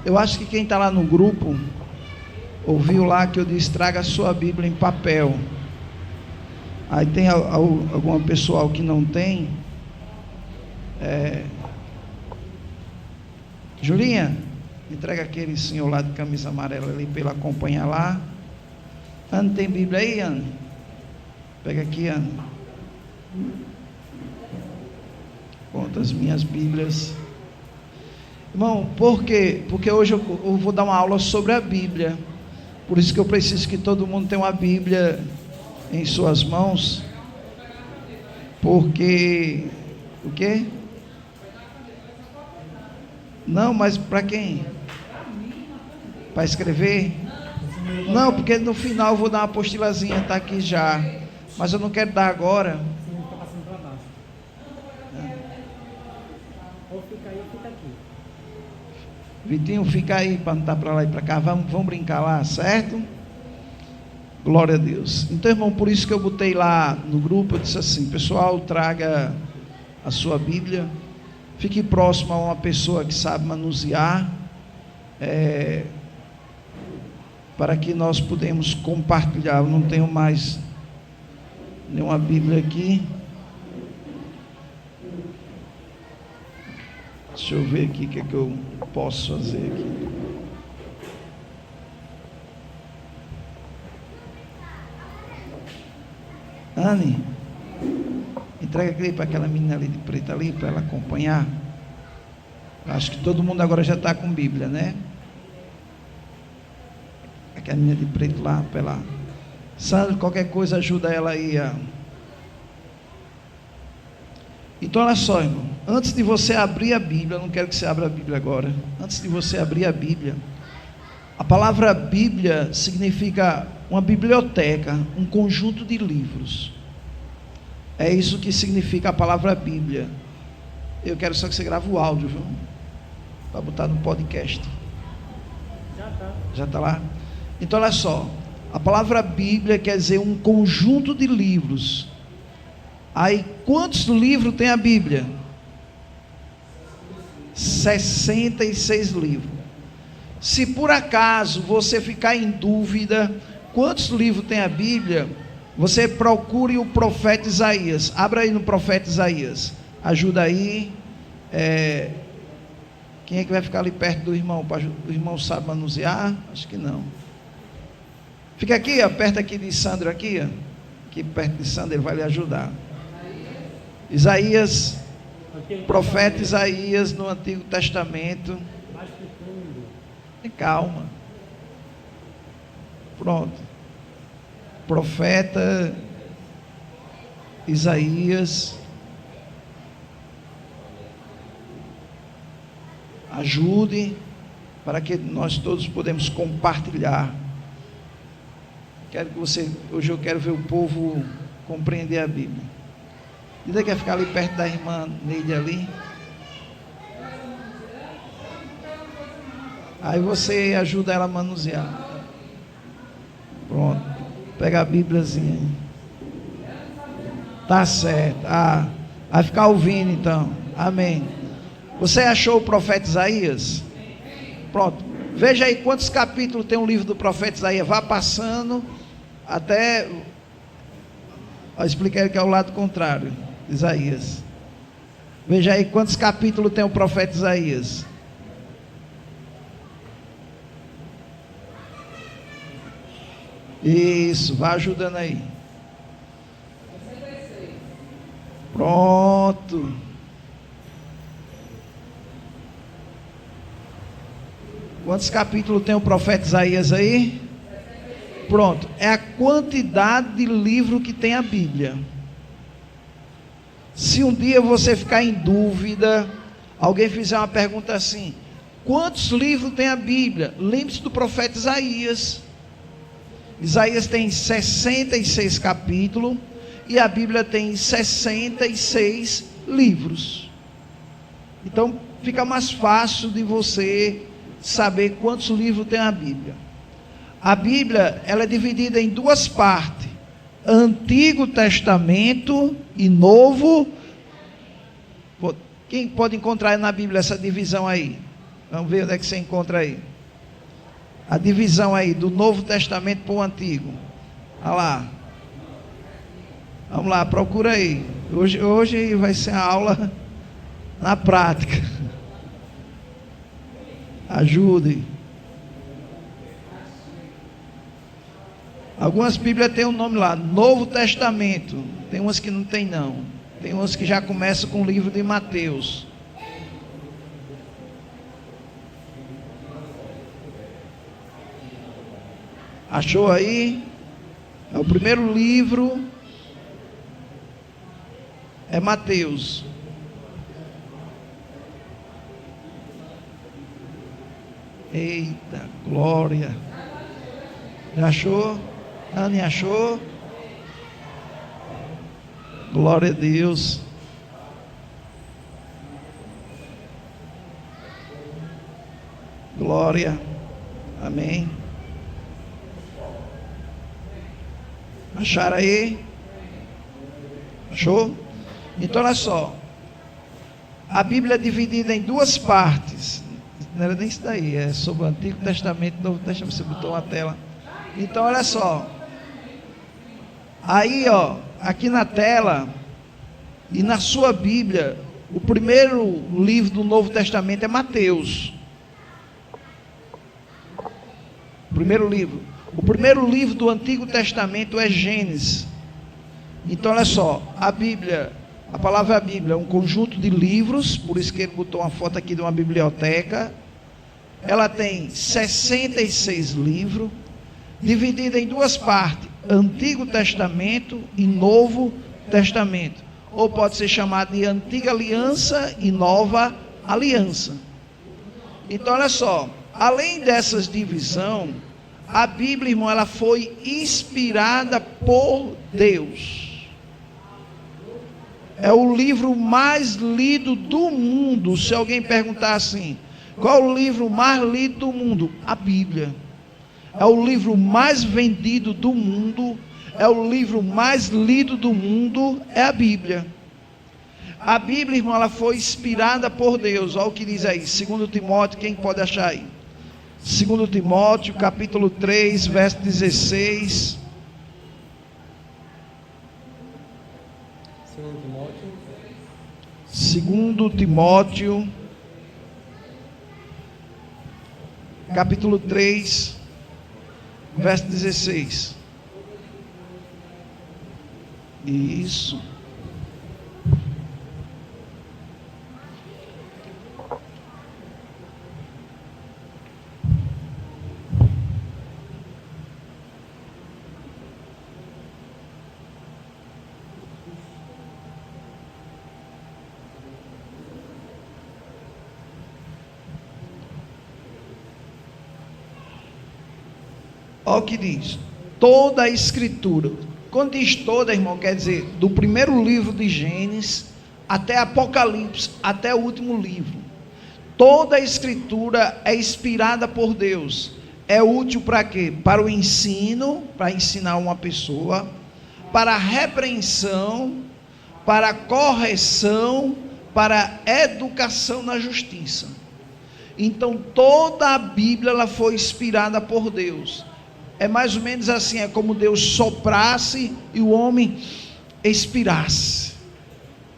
Eu acho que quem está lá no grupo ouviu lá que eu disse: traga a sua Bíblia em papel. Aí tem alguma pessoal que não tem. Julinha, entrega aquele senhor lá de camisa amarela ali para ele acompanhar lá. Ana, tem Bíblia aí, Ana? Pega aqui, Ana. Conta as minhas Bíblias. Irmão, por quê? Porque hoje eu vou dar uma aula sobre a Bíblia. Por isso que eu preciso que todo mundo tenha uma Bíblia em suas mãos. Porque... O quê? Não, mas para quem? Para escrever? Não, porque no final eu vou dar uma apostilazinha, está aqui já. Mas eu não quero dar agora. Ou fica aí ou fica aqui. Vitinho, fica aí para não estar para lá e para cá. Vamos brincar lá, certo? Glória a Deus. Então, irmão, por isso que eu botei lá no grupo, eu disse assim: pessoal, traga a sua Bíblia. Fique próximo a uma pessoa que sabe manusear, para que nós podemos compartilhar. Eu não tenho mais nenhuma Bíblia aqui. Deixa eu ver aqui o que é que eu posso fazer aqui. Anne, entrega aquele para aquela menina ali de preto ali, para ela acompanhar. Acho que todo mundo agora já está com Bíblia, né? Aquela menina de preto lá, para ela. Sandra, qualquer coisa ajuda ela aí a... Então olha só, irmão, antes de você abrir a Bíblia, eu não quero que você abra a Bíblia agora. Antes de você abrir a Bíblia, a palavra Bíblia significa uma biblioteca, um conjunto de livros. É isso que significa a palavra Bíblia. Eu quero só que você grave o áudio, viu? Para botar no podcast. Já está lá? Então olha só, a palavra Bíblia quer dizer um conjunto de livros. Aí quantos livros tem a Bíblia? 66 livros. Se por acaso você ficar em dúvida quantos livros tem a Bíblia, você procure o profeta Isaías. Abra aí no profeta Isaías. Ajuda aí. Quem é que vai ficar ali perto do irmão? O irmão sabe manusear? Acho que não. Fica aqui, ó, perto aqui de Sandro aqui, ó. Aqui perto de Sandro, ele vai lhe ajudar. Isaías, profeta Isaías no Antigo Testamento. Calma. Pronto. Profeta Isaías. Ajude para que nós todos podemos compartilhar. Hoje eu quero ver o povo compreender a Bíblia. Ainda quer ficar ali perto da irmã Neide ali? Aí você ajuda ela a manusear. Pronto. Pega a Bíbliazinha aí. Tá certo. Vai ficar ouvindo então. Amém. Você achou o profeta Isaías? Pronto. Veja aí quantos capítulos tem um livro do profeta Isaías. Vá passando até... Eu expliquei que é o lado contrário. Isaías. Veja aí quantos capítulos tem o profeta Isaías. Isso, vá ajudando aí. Pronto. Quantos capítulos tem o profeta Isaías aí? Pronto, é a quantidade de livro que tem a Bíblia. Se um dia você ficar em dúvida, alguém fizer uma pergunta assim: quantos livros tem a Bíblia? Lembre-se do profeta Isaías. Isaías tem 66 capítulos e a Bíblia tem 66 livros. Então fica mais fácil de você saber quantos livros tem a Bíblia. A Bíblia, ela é dividida em duas partes: Antigo Testamento e Novo. Quem pode encontrar na Bíblia essa divisão aí? Vamos ver onde é que você encontra aí. A divisão aí do Novo Testamento para o Antigo. Olha lá. Vamos lá, procura aí. Hoje vai ser a aula na prática. Ajude. Algumas Bíblias têm um nome lá, Novo Testamento. Tem umas que não tem não. Tem umas que já começam com o livro de Mateus. Achou aí? É o primeiro livro. É Mateus. Eita, glória. Já achou? Anne achou? Glória a Deus. Glória. Amém. Acharam aí? Achou? Então olha só. A Bíblia é dividida em duas partes. Não era nem isso daí, é sobre o Antigo Testamento e o Novo Testamento. Você botou uma tela. Então olha só. Aí ó, aqui na tela e na sua Bíblia, o primeiro livro do Novo Testamento é Mateus. Primeiro livro. O primeiro livro do Antigo Testamento é Gênesis. Então olha só, a Bíblia, a palavra Bíblia é um conjunto de livros, por isso que ele botou uma foto aqui de uma biblioteca. Ela tem 66 livros, dividida em duas partes, Antigo Testamento e Novo Testamento, ou pode ser chamado de Antiga Aliança e Nova Aliança. Então olha só, além dessas divisões, a Bíblia, irmão, ela foi inspirada por Deus. É o livro mais lido do mundo. Se alguém perguntar assim, qual o livro mais lido do mundo? A Bíblia. É o livro mais vendido do mundo. É o livro mais lido do mundo. É a Bíblia. A Bíblia, irmão, ela foi inspirada por Deus. Olha o que diz aí, 2 Timóteo, quem pode achar aí? 2 Timóteo, capítulo 3, verso 16. 2 Timóteo, capítulo 3, verso 16. Isso. Olha o que diz, toda a escritura. Quando diz toda, irmão, quer dizer, do primeiro livro de Gênesis até Apocalipse, até o último livro. Toda a escritura é inspirada por Deus. É útil para quê? Para o ensino, para ensinar uma pessoa, para a repreensão, para a correção, para a educação na justiça. Então toda a Bíblia ela foi inspirada por Deus. É mais ou menos assim, é como Deus soprasse e o homem expirasse.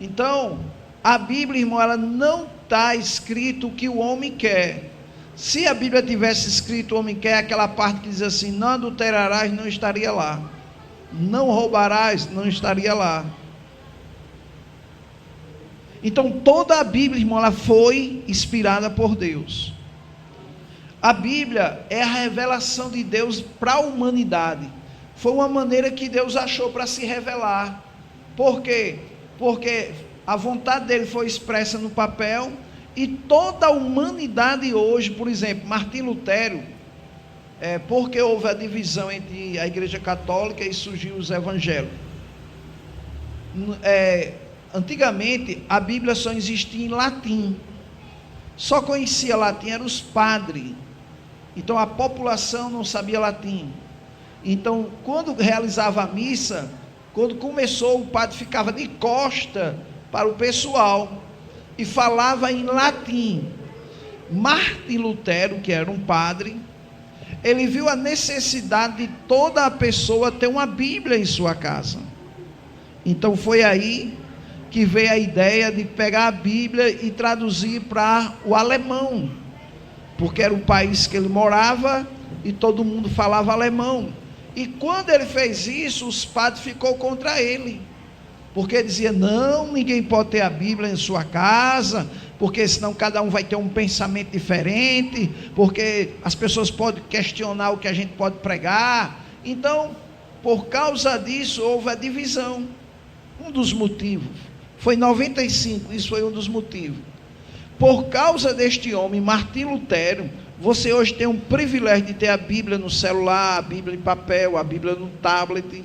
Então, a Bíblia, irmão, ela não está escrito o que o homem quer. Se a Bíblia tivesse escrito o homem quer, aquela parte que diz assim, não adulterarás, não estaria lá. Não roubarás, não estaria lá. Então, toda a Bíblia, irmão, ela foi inspirada por Deus. A Bíblia é a revelação de Deus para a humanidade. Foi uma maneira que Deus achou para se revelar. Por quê? Porque a vontade dele foi expressa no papel e toda a humanidade hoje, por exemplo, Martim Lutero, porque houve a divisão entre a Igreja Católica e surgiu os evangélicos. Antigamente a Bíblia só existia em latim. Só conhecia latim eram os padres. Então a população não sabia latim. Então quando realizava a missa, quando começou, o padre ficava de costa para o pessoal e falava em latim. Martim Lutero, que era um padre, ele viu a necessidade de toda a pessoa ter uma Bíblia em sua casa. Então foi aí que veio a ideia de pegar a Bíblia e traduzir para o alemão, porque era o país que ele morava e todo mundo falava alemão. E quando ele fez isso, os padres ficou contra ele, porque dizia: não, ninguém pode ter a Bíblia em sua casa, porque senão cada um vai ter um pensamento diferente, porque as pessoas podem questionar o que a gente pode pregar. Então, por causa disso, houve a divisão. Um dos motivos foi em 95, isso foi um dos motivos. Por causa deste homem, Martim Lutero, você hoje tem um privilégio de ter a Bíblia no celular, a Bíblia em papel, a Bíblia no tablet.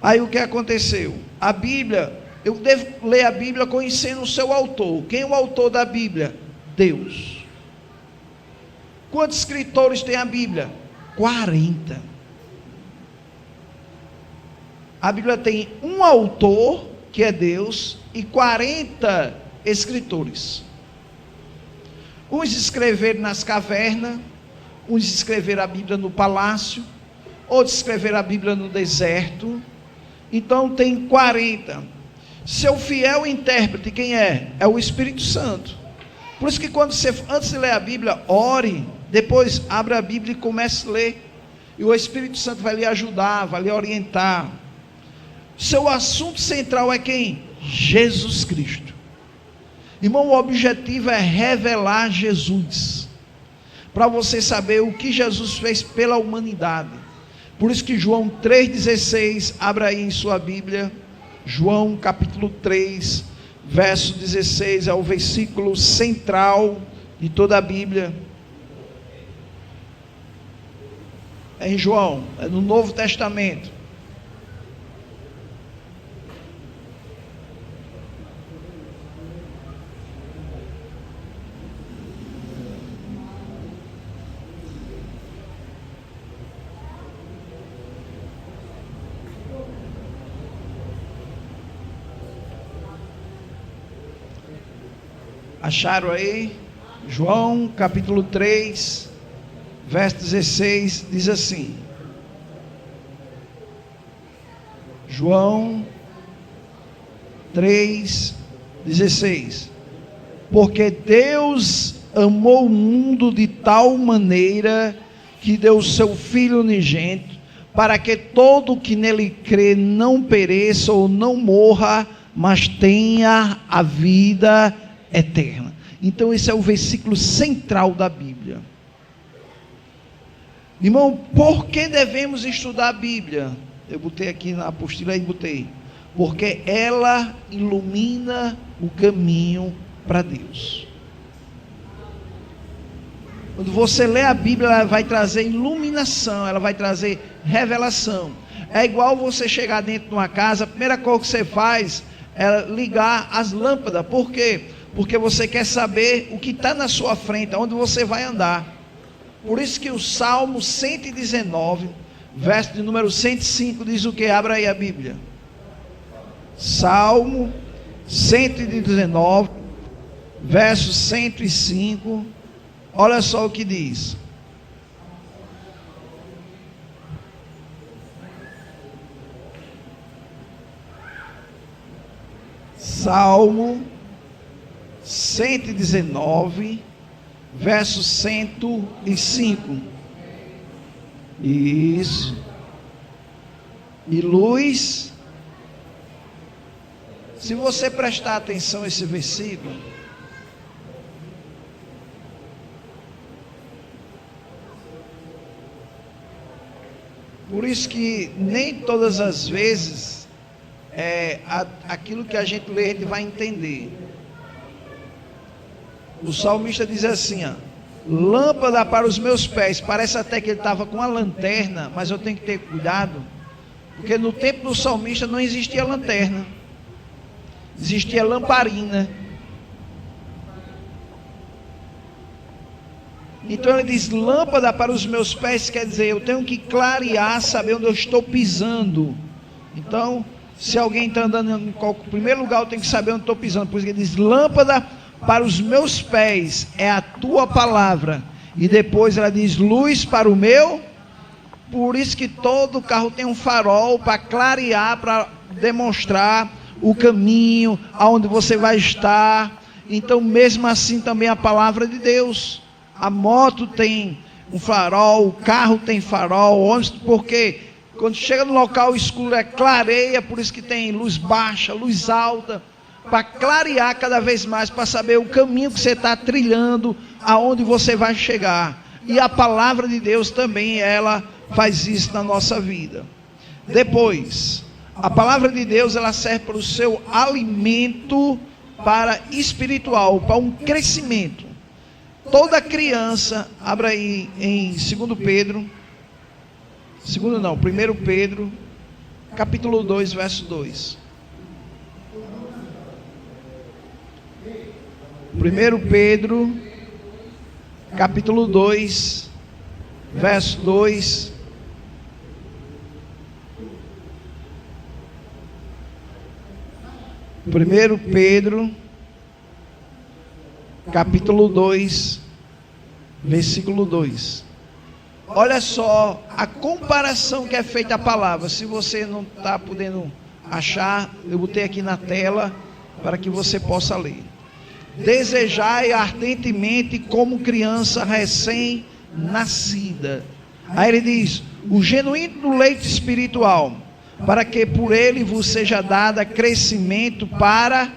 Aí o que aconteceu? A Bíblia, eu devo ler a Bíblia conhecendo o seu autor. Quem é o autor da Bíblia? Deus. Quantos escritores tem a Bíblia? 40. A Bíblia tem um autor, que é Deus, e 40 escritores. Uns escreveram nas cavernas, uns escreveram a Bíblia no palácio, outros escreveram a Bíblia no deserto. Então tem 40. Seu fiel intérprete, quem é? É o Espírito Santo. Por isso que quando você, antes de ler a Bíblia, ore, depois abra a Bíblia e comece a ler, e o Espírito Santo vai lhe ajudar, vai lhe orientar. Seu assunto central é quem? Jesus Cristo. Irmão, o objetivo é revelar Jesus, para você saber o que Jesus fez pela humanidade. Por isso que João 3,16, abra aí em sua Bíblia, João capítulo 3, verso 16, é o versículo central de toda a Bíblia. É em João, é no Novo Testamento. Acharam aí? João capítulo 3, verso 16, diz assim. João 3, 16. Porque Deus amou o mundo de tal maneira que deu o seu Filho unigênito, para que todo que nele crê não pereça ou não morra, mas tenha a vida eterna. Então esse é o versículo central da Bíblia. Irmão, por que devemos estudar a Bíblia? Eu botei aqui na apostila e botei, porque ela ilumina o caminho para Deus. Quando você lê a Bíblia, ela vai trazer iluminação, ela vai trazer revelação. É igual você chegar dentro de uma casa, a primeira coisa que você faz é ligar as lâmpadas. Por quê? Porque você quer saber o que está na sua frente, onde você vai andar. Por isso que o Salmo 119, verso de número 105, diz o que? Abra aí a Bíblia. Salmo 119, verso 105, olha só o que diz. Salmo 119, verso 105. Isso. E luz. Se você prestar atenção a esse versículo, por isso que nem todas as vezes aquilo que a gente lê, a gente vai entender. O salmista diz assim, ó, lâmpada para os meus pés. Parece até que ele estava com a lanterna, mas eu tenho que ter cuidado, porque no tempo do salmista não existia lanterna, existia lamparina. Então ele diz lâmpada para os meus pés, quer dizer, eu tenho que clarear, saber onde eu estou pisando. Então, se alguém está andando em primeiro lugar, eu tenho que saber onde estou pisando. Por isso ele diz lâmpada para os meus pés é a tua palavra. E depois ela diz, luz para o meu. Por isso que todo carro tem um farol para clarear, para demonstrar o caminho, aonde você vai estar. Então, mesmo assim, também a palavra de Deus. A moto tem um farol, o carro tem farol, o ônibus, porque quando chega no local escuro clareia, por isso que tem luz baixa, luz alta, para clarear cada vez mais, para saber o caminho que você está trilhando, aonde você vai chegar. E a palavra de Deus também, ela faz isso na nossa vida. Depois, a palavra de Deus, ela serve para o seu alimento para espiritual, para um crescimento. Toda criança, abra aí em 1 Pedro, capítulo 2, verso 2. 1 Pedro, capítulo 2, verso 2. Primeiro Pedro, capítulo 2, versículo 2. Olha só a comparação que é feita a palavra. Se você não está podendo achar, eu botei aqui na tela para que você possa ler. Desejai ardentemente como criança recém-nascida. Aí ele diz, o genuíno leite espiritual, para que por ele vos seja dada crescimento para...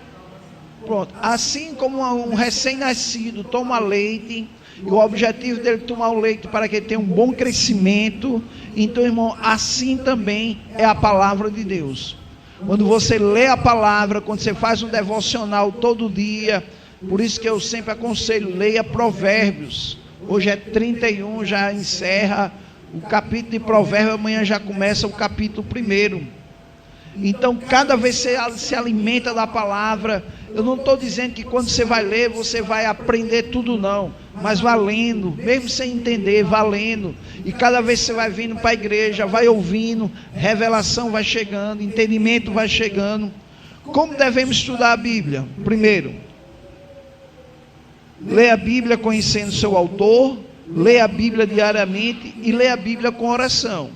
Pronto, assim como um recém-nascido toma leite, e o objetivo dele tomar o leite para que ele tenha um bom crescimento, então, irmão, assim também é a palavra de Deus. Quando você lê a palavra, quando você faz um devocional todo dia, por isso que eu sempre aconselho, leia Provérbios. Hoje é 31, já encerra o capítulo de Provérbios, amanhã já começa o capítulo 1. Então, cada vez você se alimenta da palavra. Eu não estou dizendo que quando você vai ler, você vai aprender tudo não, mas vai lendo, mesmo sem entender, vai lendo. E cada vez você vai vindo para a igreja, vai ouvindo, revelação vai chegando, entendimento vai chegando. Como devemos estudar a Bíblia? Primeiro, lê a Bíblia conhecendo seu autor, lê a Bíblia diariamente e lê a Bíblia com oração.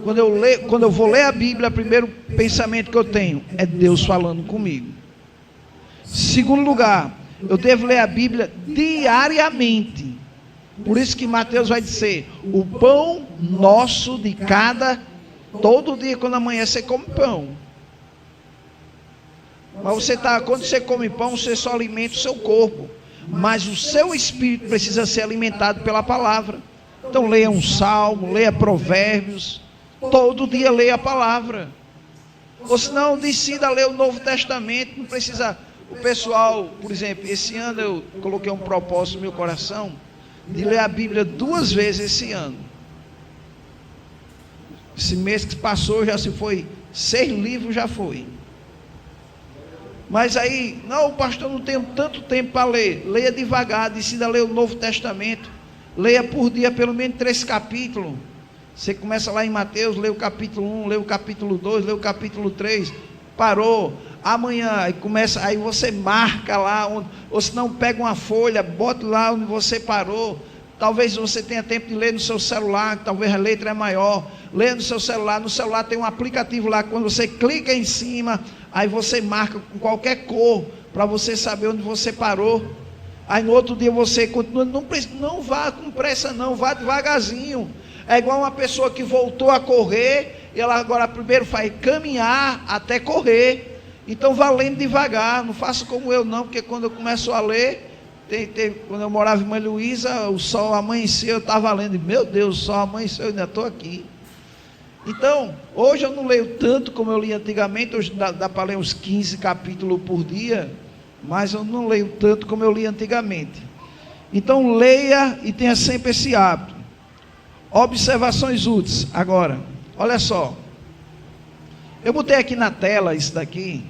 Quando eu vou ler a Bíblia, o primeiro pensamento que eu tenho é Deus falando comigo. Segundo lugar, eu devo ler a Bíblia diariamente. Por isso que Mateus vai dizer, o pão nosso de todo dia quando amanhece você come pão. Mas quando você come pão, você só alimenta o seu corpo. Mas o seu espírito precisa ser alimentado pela palavra. Então leia um salmo, leia Provérbios. Todo dia leia a palavra. Ou senão decida ler o Novo Testamento. Não precisa. O pessoal, por exemplo, esse ano eu coloquei um propósito no meu coração de ler a Bíblia 2 vezes esse ano. Esse mês que passou já se foi 6 livros, já foi. Mas aí, não, pastor, não tenho tanto tempo para ler. Leia devagar, decida ler o Novo Testamento. Leia por dia pelo menos 3 capítulos. Você começa lá em Mateus, lê o capítulo 1, lê o capítulo 2, lê o capítulo 3, parou, amanhã, aí você marca lá, ou se não pega uma folha, bota lá onde você parou. Talvez você tenha tempo de ler no seu celular, talvez a letra é maior, lê no seu celular, tem um aplicativo lá, quando você clica em cima, aí você marca com qualquer cor, para você saber onde você parou. Aí no outro dia você continua, não vá com pressa não, vá devagarzinho. É igual uma pessoa que voltou a correr, e ela agora primeiro faz caminhar até correr. Então vá lendo devagar, não faça como eu não, porque quando eu começo a ler, quando eu morava em Mãe Luísa, o sol amanheceu, eu estava lendo, e meu Deus, o sol amanheceu, eu ainda estou aqui. Então, hoje eu não leio tanto como eu li antigamente, hoje dá para ler uns 15 capítulos por dia, mas eu não leio tanto como eu li antigamente. Então leia e tenha sempre esse hábito. Observações úteis. Agora, olha só, eu botei aqui na tela isso daqui.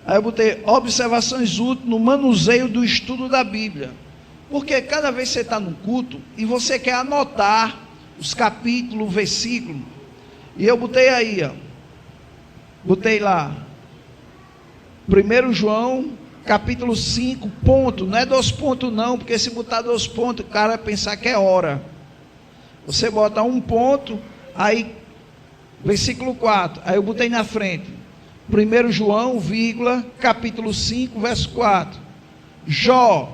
Aí eu botei observações úteis no manuseio do estudo da Bíblia. Porque cada vez que você está no culto e você quer anotar os capítulos, versículos, e eu botei aí, ó, botei lá, 1 João, capítulo 5, ponto. Não é 2 pontos não, porque se botar 2 pontos, o cara vai pensar que é hora. Você bota 1 ponto, aí, versículo 4, aí eu botei na frente. 1 João, vírgula, capítulo 5, verso 4. Jó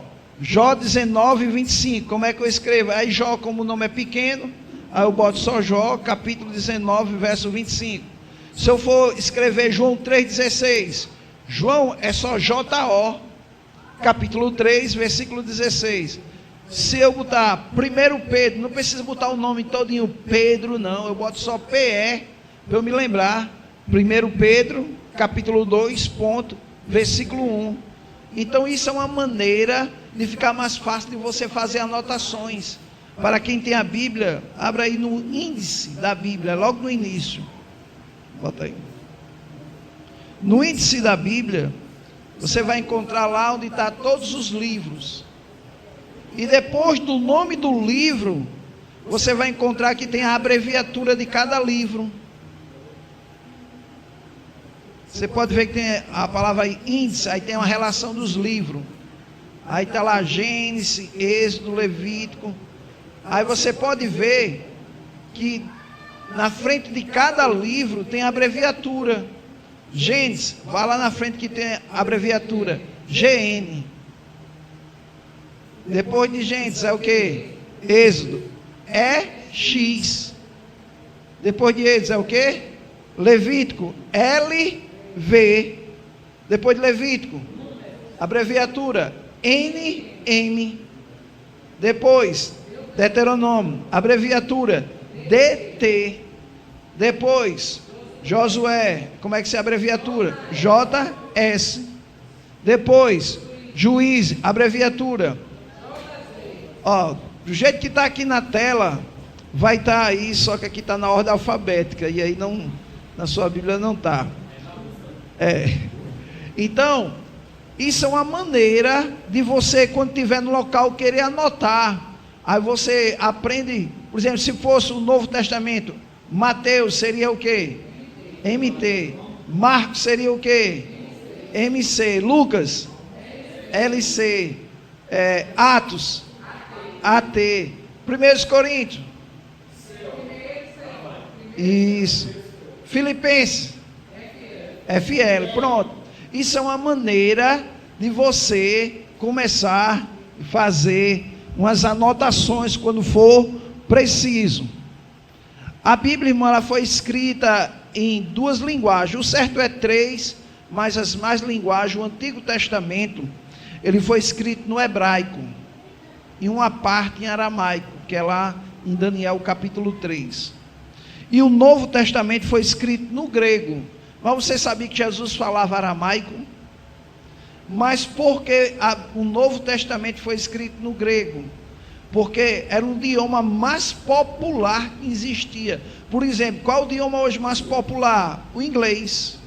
19, 25. Como é que eu escrevo? Aí Jó, como o nome é pequeno, aí eu boto só Jó, capítulo 19, verso 25. Se eu for escrever João 3,16, João é só J-O, capítulo 3, versículo 16. Se eu botar 1 Pedro, não precisa botar o nome todinho Pedro, não, eu boto só PE, para eu me lembrar. 1 Pedro, capítulo 2, ponto, versículo 1. Então isso é uma maneira de ficar mais fácil de você fazer anotações. Para quem tem a Bíblia, abra aí no índice da Bíblia, logo no início. Bota aí. No índice da Bíblia, você vai encontrar lá onde está todos os livros. E depois do nome do livro, você vai encontrar que tem a abreviatura de cada livro. Você pode ver que tem a palavra índice, aí tem uma relação dos livros. Aí está lá Gênesis, Êxodo, Levítico. Aí você pode ver que na frente de cada livro tem a abreviatura. Gênesis, vá lá na frente que tem a abreviatura GN. Depois de Gênesis é o que? Êxodo, EX. Depois de Êxodo é o que? Levítico, LV. Depois de Levítico, abreviatura NM. Depois, Deuteronômio, abreviatura DT. Depois, Josué, como é que se abreviatura? JS. Depois, Juízes, abreviatura. Ó, do jeito que está aqui na tela, vai estar aí, só que aqui está na ordem alfabética, e aí não, na sua Bíblia não está. Então, isso é uma maneira de você, quando estiver no local, querer anotar. Aí você aprende, por exemplo, se fosse o Novo Testamento, Mateus seria o quê? MT. Marcos seria o quê? MC. Lucas? LC. Atos? AT. 1 Coríntios? Isso. Filipenses? FL. Pronto. Isso é uma maneira de você começar a fazer umas anotações quando for preciso. A Bíblia, irmã, ela foi escrita em 2 linguagens. O certo é 3, mas as mais linguagens, o Antigo Testamento, ele foi escrito no hebraico, e uma parte em aramaico, que é lá em Daniel capítulo 3. E o Novo Testamento foi escrito no grego. Mas você sabia que Jesus falava aramaico? Mas por que o Novo Testamento foi escrito no grego? Porque era um idioma mais popular que existia. Por exemplo, qual é o idioma hoje mais popular? O inglês.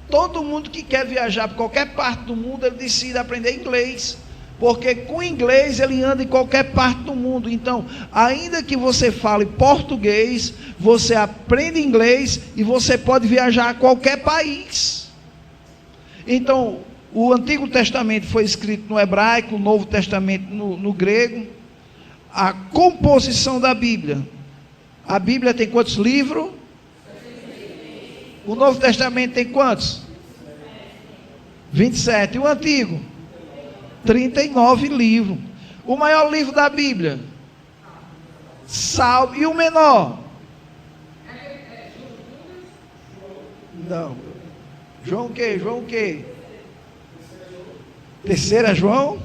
Todo mundo que quer viajar para qualquer parte do mundo, ele decide aprender inglês. Porque com inglês ele anda em qualquer parte do mundo. Então, ainda que você fale português, você aprende inglês e você pode viajar a qualquer país. Então, o Antigo Testamento foi escrito no hebraico, o Novo Testamento no grego. A composição da Bíblia. A Bíblia tem quantos livros? O Novo Testamento tem quantos? 27. E o Antigo? 39 livros. O maior livro da Bíblia? Salmo. E o menor? Não. João o quê? João o quê? Terceira João?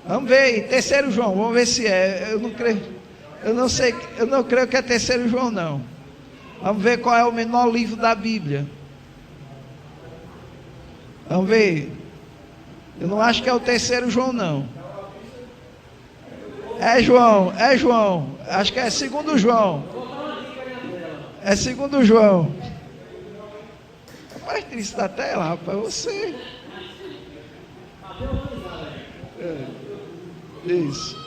Vamos ver aí. Terceiro João. Vamos ver se é. Eu não creio. Eu não sei. Eu não creio que é terceiro João, não. Vamos ver qual é o menor livro da Bíblia. Vamos ver. Eu não acho que é o terceiro João, não. É João. Acho que é segundo João. É segundo João. Rapaz, triste da tela, rapaz, você. Isso.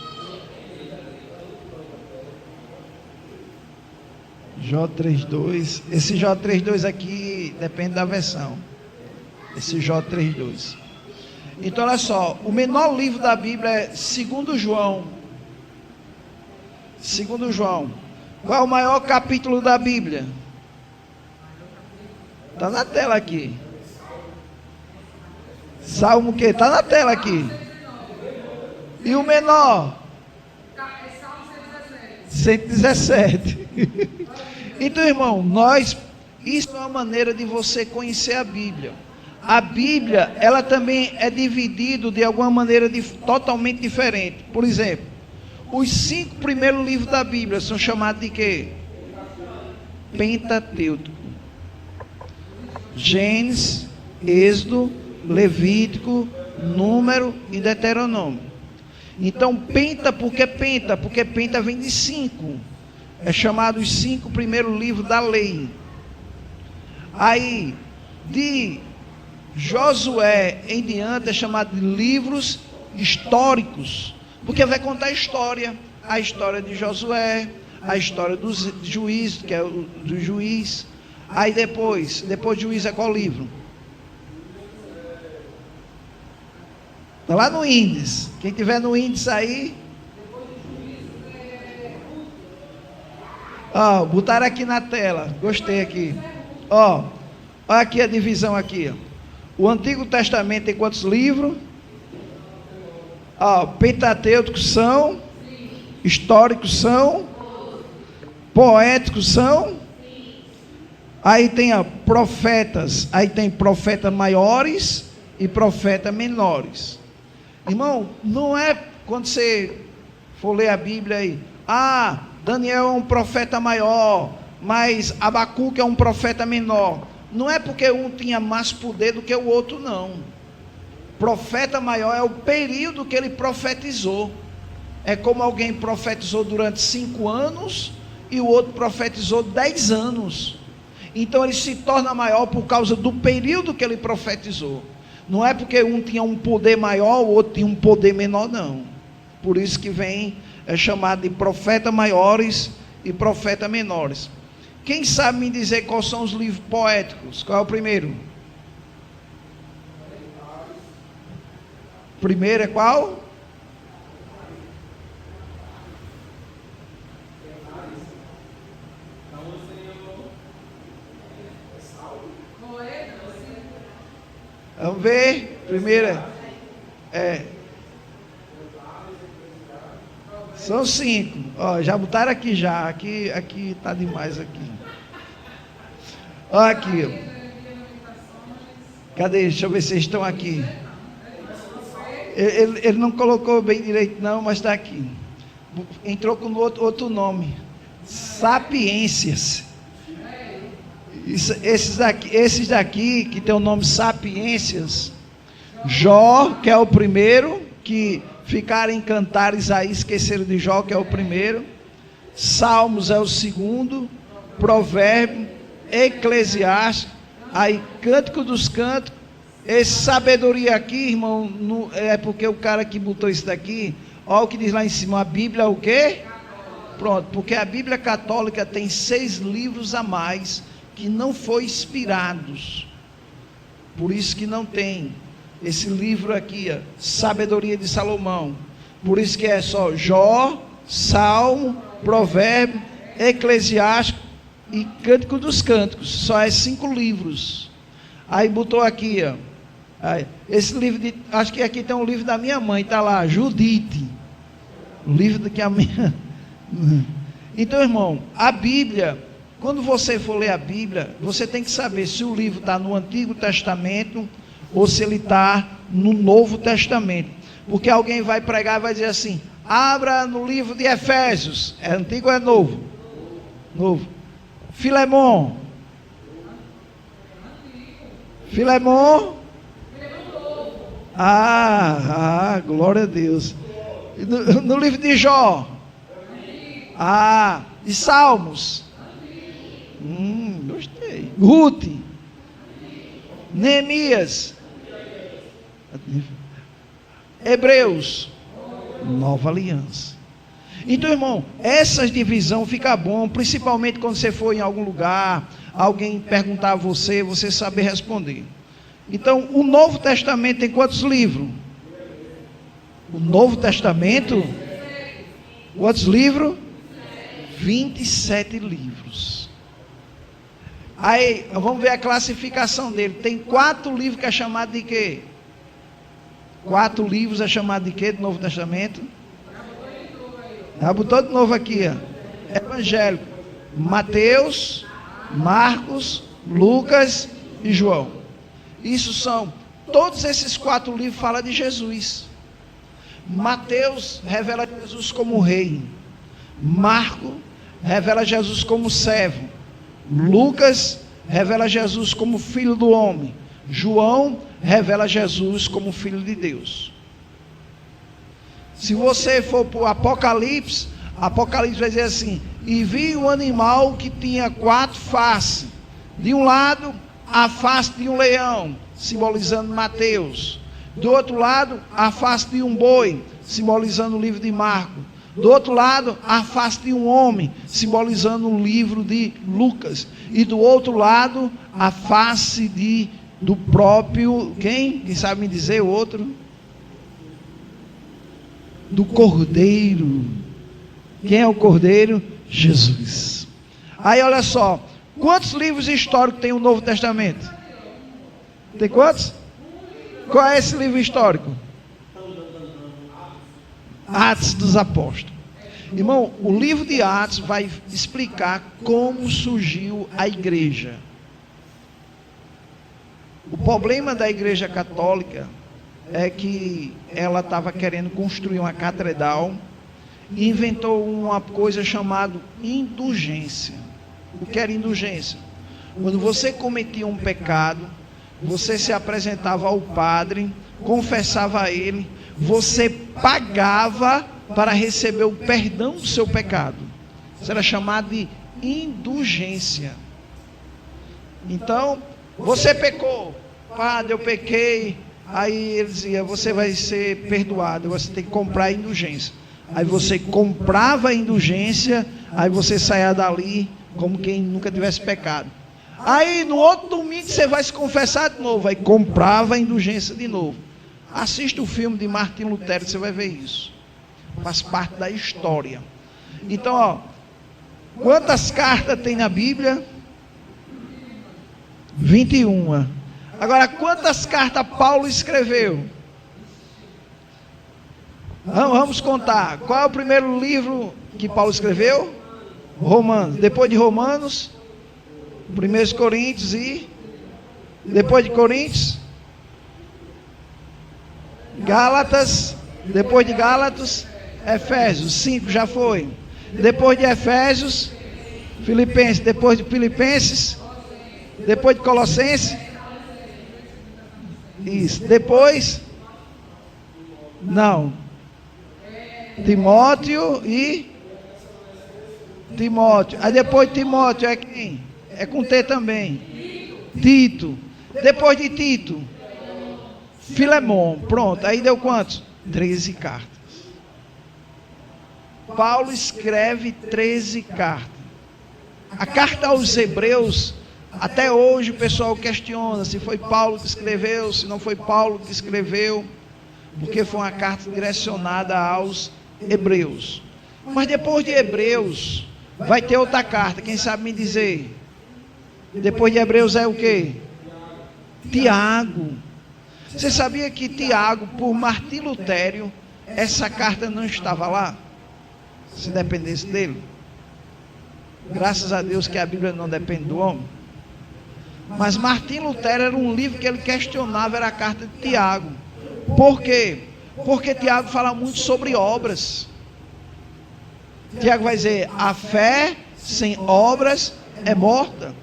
Jó 3:2. Esse Jó 3:2 aqui depende da versão. Esse Jó 3:2. Então olha só, o menor livro da Bíblia é 2 João. 2 João. Qual é o maior capítulo da Bíblia? Está na tela aqui. Salmo o quê? Está na tela aqui. E o menor? 117. Então, irmão, isso é uma maneira de você conhecer a Bíblia. A Bíblia, ela também é dividida de alguma maneira totalmente diferente. Por exemplo, os 5 primeiros livros da Bíblia são chamados de quê? Pentateuco. Gênesis, Êxodo, Levítico, Número e Deuteronômio. Então, porque penta vem de 5. É chamado os 5 primeiros livros da lei. Aí, de Josué em diante é chamado de livros históricos, porque vai contar a história de Josué, a história dos juízes, que é o do juiz. Aí depois de juiz é qual livro? Está lá no índice. Quem tiver no índice aí, botaram aqui na tela. Gostei aqui. Olha aqui a divisão aqui. O Antigo Testamento tem quantos livros? Pentateucos são, históricos são, poéticos são. Aí tem profetas, aí tem profetas maiores e profetas menores. Irmão, não é quando você for ler a Bíblia aí, Daniel é um profeta maior, mas Abacuque é um profeta menor. Não é porque um tinha mais poder do que o outro, não. Profeta maior é o período que ele profetizou. É como alguém profetizou durante 5 anos e o outro profetizou 10 anos. Então ele se torna maior por causa do período que ele profetizou. Não é porque um tinha um poder maior, o outro tinha um poder menor, não. Por isso que é chamado de profeta maiores e profeta menores. Quem sabe me dizer quais são os livros poéticos? Qual é o primeiro? Primeiro é qual? Vamos ver. Primeiro são 5. Já botaram aqui já. Aqui tá demais aqui. Aqui. Cadê? Deixa eu ver se vocês estão aqui. Ele não colocou bem direito não, mas está aqui. Entrou com outro nome. Sapiências. Esses daqui que tem o nome Sapiências. Jó, que é o primeiro, que ficaram em Cantares aí, esqueceram de Jó, que é o primeiro. Salmos é o segundo. Provérbio, Eclesiastes, aí Cântico dos Cânticos. Esse sabedoria aqui, irmão, é porque o cara que botou isso daqui, olha o que diz lá em cima, a Bíblia é o quê? Pronto, porque a Bíblia católica tem 6 livros a mais que não foram inspirados. Por isso que não tem esse livro aqui, Sabedoria de Salomão. Por isso que é só Jó, Salmo, Provérbio, Eclesiástico e Cântico dos Cânticos. Só é 5 livros. Aí botou aqui, esse livro, acho que aqui tem um livro da minha mãe, está lá, Judite. O livro que a minha... Então, irmão, a Bíblia, quando você for ler a Bíblia, você tem que saber se o livro está no Antigo Testamento ou se ele está no Novo Testamento. Porque alguém vai pregar e vai dizer assim, abra no livro de Efésios. É antigo ou é novo? Novo. Filemon. Glória a Deus. No livro de Jó. De Salmos. Gostei. Ruth. Neemias. Hebreus. Nova Aliança. Então, irmão, essa divisão fica bom, principalmente quando você for em algum lugar, alguém perguntar a você, você saber responder. Então, o Novo Testamento tem quantos livros? O Novo Testamento, quantos livros? 27 livros. Aí, vamos ver a classificação dele. Tem 4 livros que é chamado de quê? 4 livros é chamado de quê do Novo Testamento? Já botou de novo aqui, ó. Evangélico. Mateus, Marcos, Lucas e João. Isso são, todos esses 4 livros falam de Jesus. Mateus revela Jesus como rei. Marcos revela Jesus como servo. Lucas revela Jesus como filho do homem. João revela Jesus como filho de Deus. Se você for para o Apocalipse, Apocalipse vai dizer assim: e vi um animal que tinha 4 faces. De um lado, a face de um leão, simbolizando Mateus. Do outro lado, a face de um boi, simbolizando o livro de Marcos. Do outro lado, a face de um homem, simbolizando o livro de Lucas. E do outro lado, a face do próprio, quem sabe me dizer o outro? Do Cordeiro. Quem é o Cordeiro? Jesus. Aí olha só, quantos livros históricos tem o Novo Testamento? Tem quantos? Qual é esse livro histórico? Atos dos Apóstolos. Irmão, o livro de Atos vai explicar como surgiu a igreja. O problema da igreja católica é que ela estava querendo construir uma catedral e inventou uma coisa chamada indulgência. O que era indulgência? Quando você cometia um pecado, você se apresentava ao padre, confessava a ele, você pagava para receber o perdão do seu pecado. Isso era chamado de indulgência. Então, você pecou, padre, eu pequei. Aí ele dizia: você vai ser perdoado, você tem que comprar a indulgência. Aí você comprava a indulgência, aí você saía dali como quem nunca tivesse pecado. Aí no outro domingo você vai se confessar de novo, aí comprava a indulgência de novo. Assista o filme de Martim Lutero, você vai ver isso. Faz parte da história. Então, ó, quantas cartas tem na Bíblia? 21. Agora, quantas cartas Paulo escreveu? Vamos contar. Qual é o primeiro livro que Paulo escreveu? Romanos. Depois de Romanos, 1 Coríntios e... depois de Coríntios, Gálatas. Depois de Gálatas, Efésios. 5 já foi. Depois de Efésios, Filipenses. Depois de Filipenses, depois de Colossenses. Isso. Depois, não. Timóteo e Timóteo. Aí depois de Timóteo é quem? É com T também. Tito. Depois de Tito, Filemon. Pronto. Aí deu quantos? 13 cartas. Paulo escreve 13 cartas. A carta aos Hebreus, até hoje o pessoal questiona se foi Paulo que escreveu, se não foi Paulo que escreveu, porque foi uma carta direcionada aos Hebreus. Mas depois de Hebreus vai ter outra carta, quem sabe me dizer? Depois de Hebreus é o quê? Tiago. Você sabia que Tiago, por Martim Lutero, essa carta não estava lá? Se dependesse dele. Graças a Deus que a Bíblia não depende do homem. Mas Martim Lutero era um livro que ele questionava, era a carta de Tiago. Por quê? Porque Tiago fala muito sobre obras. Tiago vai dizer: a fé sem obras é morta.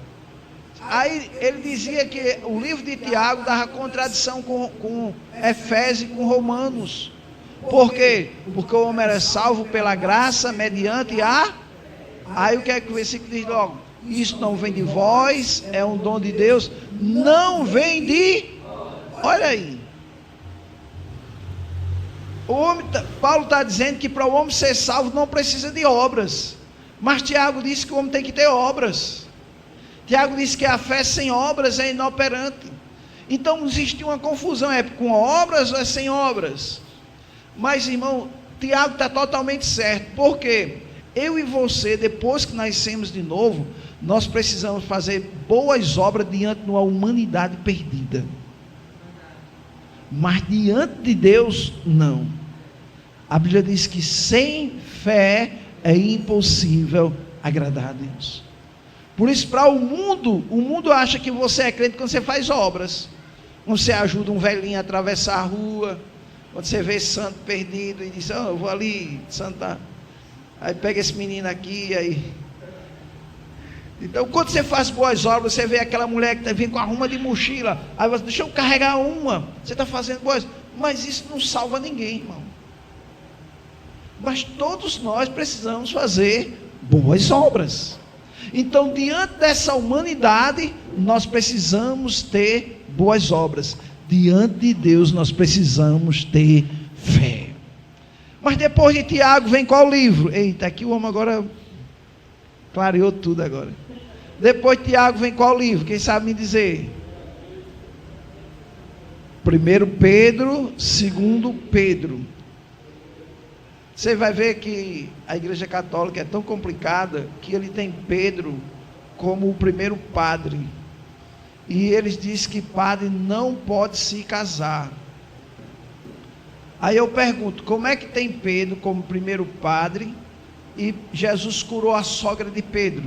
Aí ele dizia que o livro de Tiago dava contradição com Efésios e com Romanos. Por quê? Porque o homem era salvo pela graça mediante a... Aí o que é que o versículo diz logo? Isso não vem de vós, é um dom de Deus, não vem de... Olha aí. Paulo está dizendo que para o homem ser salvo não precisa de obras. Mas Tiago disse que o homem tem que ter obras. Tiago disse que a fé sem obras é inoperante. Então existe uma confusão, é com obras ou é sem obras? Mas irmão, Tiago está totalmente certo. Por quê? Eu e você, depois que nascemos de novo, nós precisamos fazer boas obras diante de uma humanidade perdida. Mas diante de Deus, não. A Bíblia diz que sem fé é impossível agradar a Deus. Por isso, para o mundo acha que você é crente quando você faz obras. Quando você ajuda um velhinho a atravessar a rua, quando você vê santo perdido e diz, eu vou ali, santa. Aí pega esse menino aqui, aí. Então, quando você faz boas obras, você vê aquela mulher que vem com a ruma de mochila, aí você, deixa eu carregar uma, você está fazendo boas, mas isso não salva ninguém, irmão. Mas todos nós precisamos fazer boas obras. Então, diante dessa humanidade, nós precisamos ter boas obras. Diante de Deus, nós precisamos ter fé. Mas depois de Tiago, vem qual livro? Eita, aqui o homem agora clareou tudo agora. Depois de Tiago, vem qual livro? Quem sabe me dizer? 1 Pedro, 2 Pedro. Você vai ver que a Igreja Católica é tão complicada que ele tem Pedro como o primeiro padre. E eles dizem que padre não pode se casar. Aí eu pergunto, como é que tem Pedro como primeiro padre e Jesus curou a sogra de Pedro?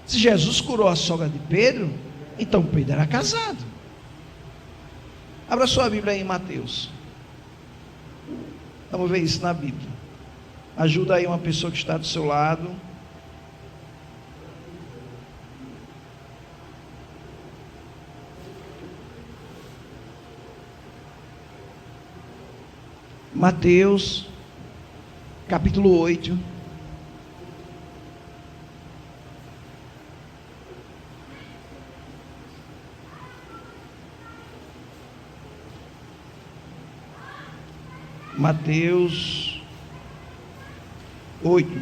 Se Jesus curou a sogra de Pedro, então Pedro era casado. Abra sua Bíblia aí em Mateus. Vamos ver isso na Bíblia. Ajuda aí uma pessoa que está do seu lado. Mateus, capítulo 8. Mateus 8.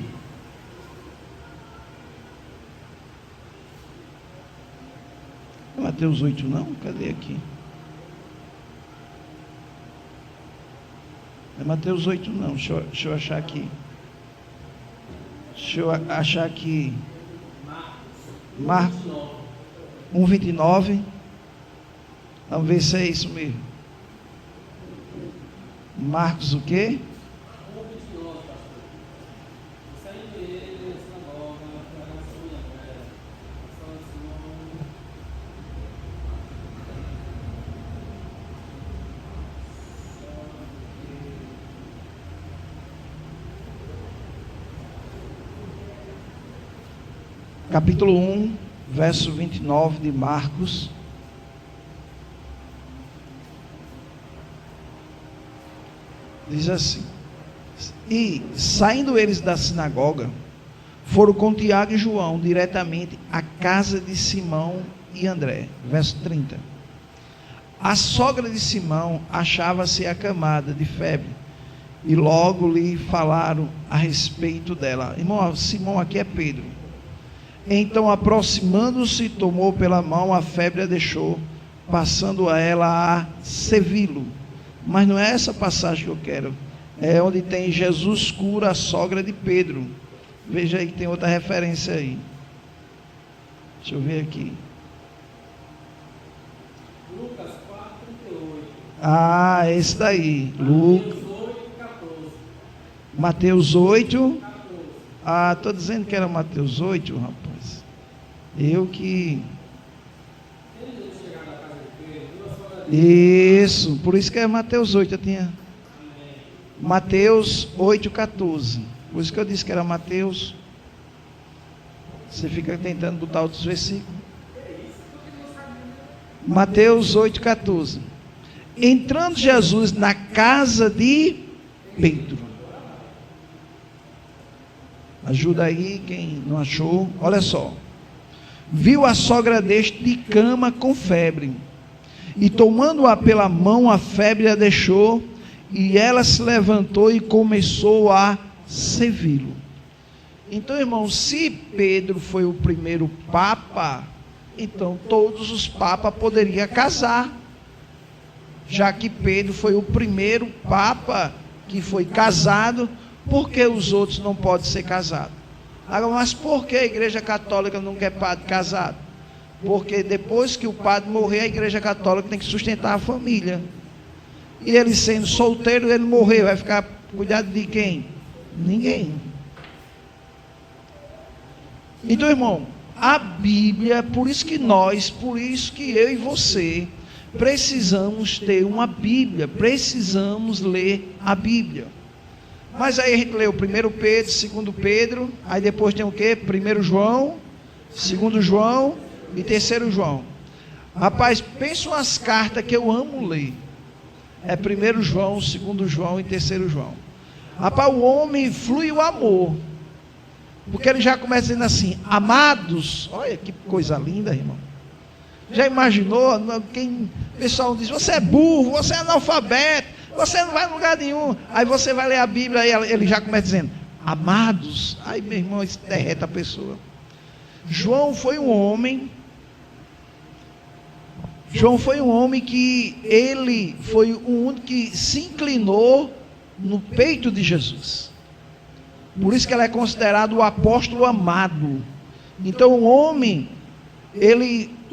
Mateus 8 não? Cadê aqui? É Mateus 8 não, deixa eu achar aqui. Deixa eu achar aqui. Marcos 1:29. Vamos ver se é isso mesmo. Marcos o quê? Capítulo 1, verso 29 de Marcos. Diz assim: e saindo eles da sinagoga, foram com Tiago e João diretamente à casa de Simão e André. Verso 30. A sogra de Simão achava-se acamada de febre, e logo lhe falaram a respeito dela. Irmão, Simão aqui é Pedro. Então, aproximando-se, tomou pela mão, a febre a deixou, passando a ela a servi-lo. Mas não é essa passagem que eu quero. É onde tem Jesus cura a sogra de Pedro. Veja aí que tem outra referência aí. Deixa eu ver aqui. Lucas 4:38. Ah, esse daí. Mateus 8:14. Mateus 8. Ah, estou dizendo que era Mateus 8, rapaz. Eu que... Isso, por isso que é Mateus 8, eu tinha... Mateus 8:14. Por isso que eu disse que era Mateus. Você fica tentando botar outros versículos. Mateus 8:14. Entrando Jesus na casa de Pedro. Ajuda aí quem não achou. Olha só. Viu a sogra deste de cama com febre. E tomando-a pela mão, a febre a deixou, e ela se levantou e começou a servi-lo. Então, irmão, se Pedro foi o primeiro papa, então todos os papas poderiam casar, já que Pedro foi o primeiro papa que foi casado. Por que os outros não podem ser casados? Agora, mas por que a igreja católica não quer padre casado? Porque depois que o padre morrer, a igreja católica tem que sustentar a família. E ele sendo solteiro, ele morrer, vai ficar cuidado de quem? Ninguém. Então, irmão, a Bíblia, por isso que eu e você precisamos ter uma Bíblia, precisamos ler a Bíblia. Mas aí a gente leu 1 Pedro, 2 Pedro, aí depois tem o quê? 1 João, 2 João e 3 João. Rapaz, pensa umas cartas que eu amo ler. É 1 João, 2 João e 3 João. Rapaz, o homem flui o amor. Porque ele já começa dizendo assim: amados. Olha que coisa linda, irmão. Já imaginou? O pessoal diz: você é burro, você é analfabeto, você não vai em lugar nenhum. Aí você vai ler a Bíblia e ele já começa dizendo: amados. Aí, meu irmão, isso derreta a pessoa. João foi um homem que ele foi o único que se inclinou no peito de Jesus. Por isso que ele é considerado o apóstolo amado. Então o homem,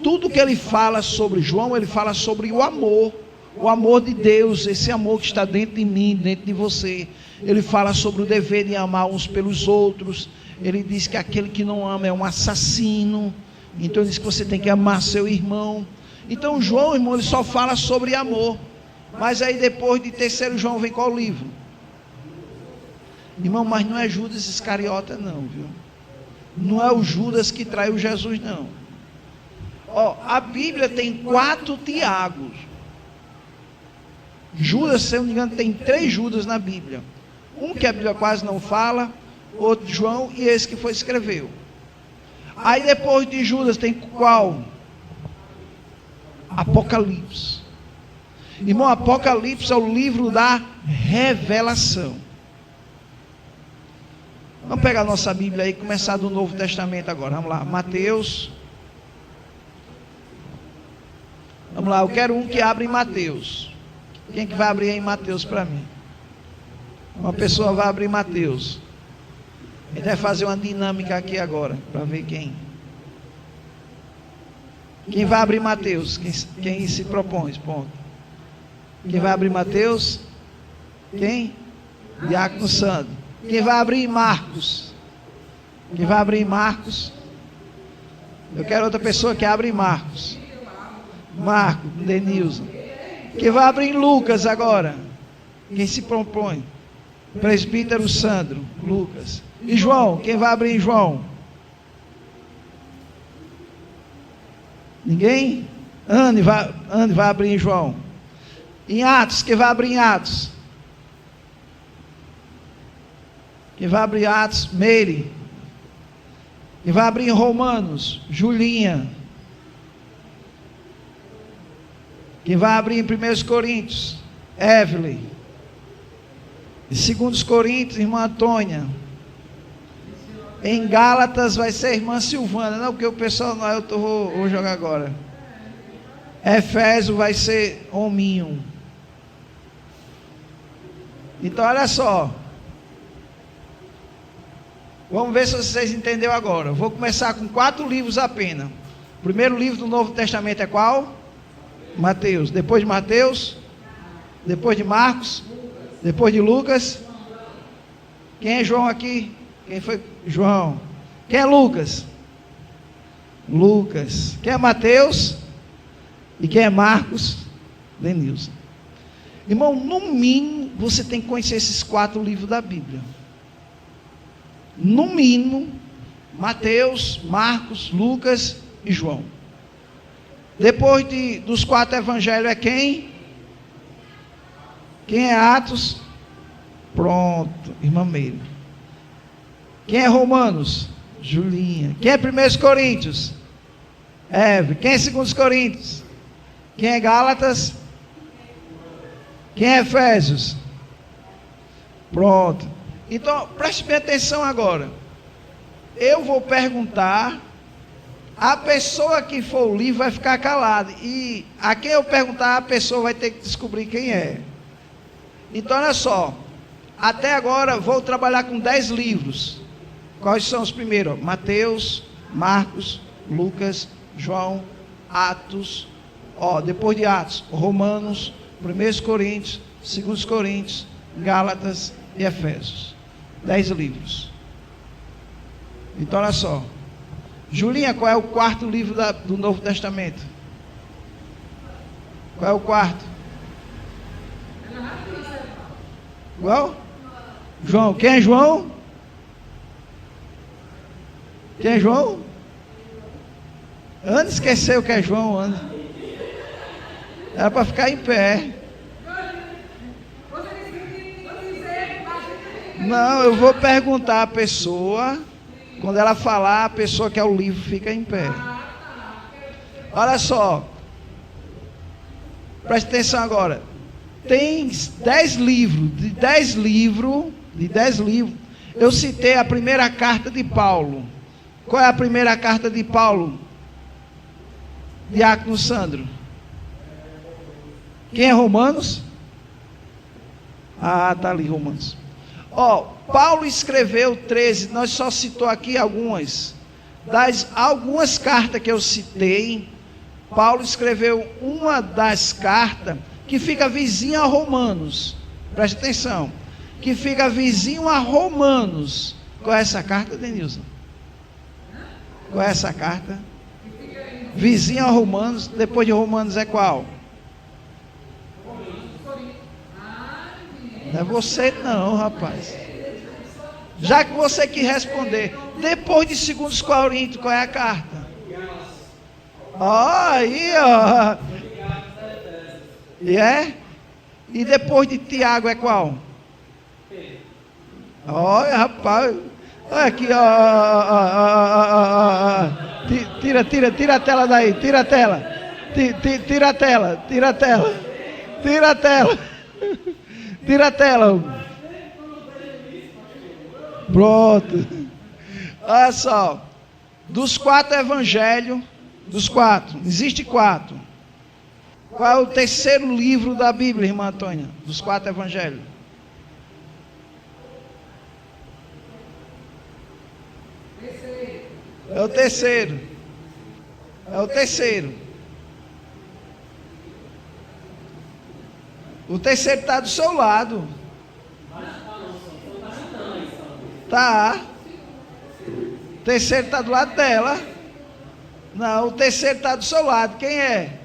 tudo que ele fala sobre João, ele fala sobre o amor de Deus, esse amor que está dentro de mim, dentro de você. Ele fala sobre o dever de amar uns pelos outros. Ele diz que aquele que não ama é um assassino. Então ele diz que você tem que amar seu irmão. Então João, irmão, ele só fala sobre amor. Mas aí depois de 3 João vem qual livro? Irmão, mas não é Judas Iscariote não, viu? Não é o Judas que traiu Jesus, não. A Bíblia tem 4 Tiagos. Judas, se eu não me engano, tem 3 Judas na Bíblia. Um que a Bíblia quase não fala, outro João e esse que foi escreveu. Aí depois de Judas tem qual? Apocalipse. Irmão, Apocalipse é o livro da revelação. Vamos pegar a nossa Bíblia aí e começar do Novo Testamento agora. Vamos lá, Mateus. Vamos lá, eu quero um que abre em Mateus. Quem que vai abrir em Mateus para mim? Uma pessoa vai abrir Mateus. A gente vai fazer uma dinâmica aqui agora, para ver quem. Quem vai abrir Mateus? Quem se propõe? Ponto. Quem vai abrir Mateus? Quem? Diácono Sandro. Quem vai abrir em Marcos? Quem vai abrir em Marcos? Eu quero outra pessoa que abre em Marcos. Marcos, Denilson. Quem vai abrir em Lucas agora? Quem se propõe? Presbítero Sandro, Lucas. E João? Quem vai abrir em João? Ninguém? Anne vai abrir em João. Em Atos, quem vai abrir em Atos? Quem vai abrir Atos? Meire. Quem vai abrir em Romanos? Julinha. Quem vai abrir em 1 Coríntios? Evelyn. Em 2 Coríntios, irmã Antônia. Em Gálatas vai ser a irmã Silvana. Não, porque o pessoal não é, vou jogar agora. Efésio vai ser Hominho. Então olha só. Vamos ver se vocês entenderam agora. Vou começar com 4 livros apenas. O primeiro livro do Novo Testamento é qual? Mateus. Depois de Mateus? Depois de Marcos? Depois de Lucas? Quem é João aqui? Quem foi João? Quem é Lucas? Lucas. Quem é Mateus? E quem é Marcos? Denilson. Irmão, no mínimo você tem que conhecer esses 4 livros da Bíblia. No mínimo, Mateus, Marcos, Lucas e João. Depois dos 4 evangelhos é quem? Quem é Atos? Pronto, irmã Meire. Quem é Romanos? Julinha. Quem é 1 Coríntios? Eve. Quem é 2 Coríntios? Quem é Gálatas? Quem é Efésios? Pronto. Então, preste bem atenção agora. Eu vou perguntar, a pessoa que for o livro vai ficar calada. E a quem eu perguntar, a pessoa vai ter que descobrir quem é. Então, olha só. Até agora, vou trabalhar com 10 livros. Quais são os primeiros? Mateus, Marcos, Lucas, João, Atos. Depois de Atos, Romanos, 1 Coríntios, 2 Coríntios, Gálatas e Efésios. 10 livros. Então, olha só. Julinha, qual é o quarto livro do Novo Testamento? Qual é o quarto? Qual? João. Quem é João? Quem é João? Ana esqueceu que é João, Ana. Era para ficar em pé. Não, eu vou perguntar à pessoa. Quando ela falar, a pessoa que é o livro fica em pé. Olha só. Preste atenção agora. Tem 10 livros. De 10 livros, eu citei a primeira carta de Paulo. Qual é a primeira carta de Paulo? Diácono Sandro. Quem é Romanos? Está ali Romanos. Paulo escreveu 13, nós só citou aqui algumas. Das algumas cartas que eu citei, Paulo escreveu uma das cartas que fica vizinha a Romanos. Preste atenção. Que fica vizinho a Romanos. Qual é essa carta, Denilson? Qual é essa carta? Vizinho a Romanos. Depois de Romanos é qual? Não é você não, rapaz. Já que você quis responder, depois de 2 Coríntios, qual é a carta? Aí, ó. E depois de Tiago é qual? Olha, rapaz. Olha aqui, ó. Tira a tela daí, tira a tela. Tira a tela. Tira a tela. Pronto. Olha só. Dos 4 evangelhos, existe 4. Qual é o terceiro livro da Bíblia, irmã Antônia? Dos 4 evangelhos. É o terceiro. O terceiro está do seu lado. Tá. O terceiro está do lado dela. Não, o terceiro está do seu lado. Quem é?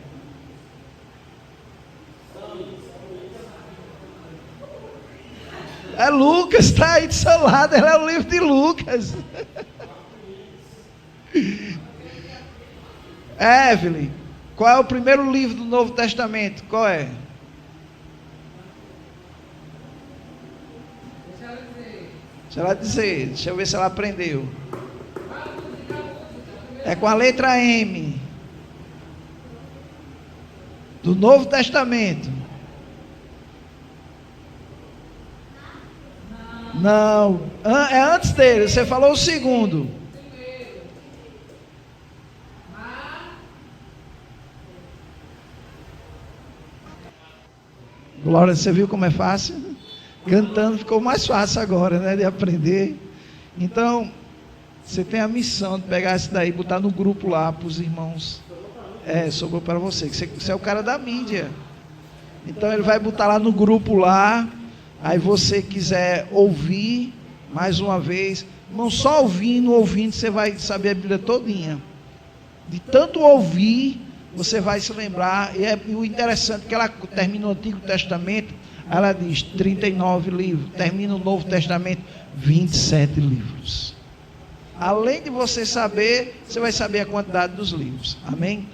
É Lucas, está aí do seu lado. Ele é o livro de Lucas. Evelyn, qual é o primeiro livro do Novo Testamento? Qual é? Deixa ela dizer, deixa eu ver se ela aprendeu. É com a letra M. Do Novo Testamento. Não, é antes dele, você falou o segundo. Glória, você viu como é fácil? Cantando ficou mais fácil agora, né, de aprender. Então, você tem a missão de pegar isso daí e botar no grupo lá para os irmãos. Sobrou para você, que você é o cara da mídia. Então ele vai botar lá no grupo lá. Aí você quiser ouvir mais uma vez, não só ouvindo, você vai saber a Bíblia todinha. De tanto ouvir, você vai se lembrar. E o interessante é que ela termina o Antigo Testamento, ela diz 39 livros, termina o Novo Testamento, 27 livros. Além de você saber, você vai saber a quantidade dos livros. Amém?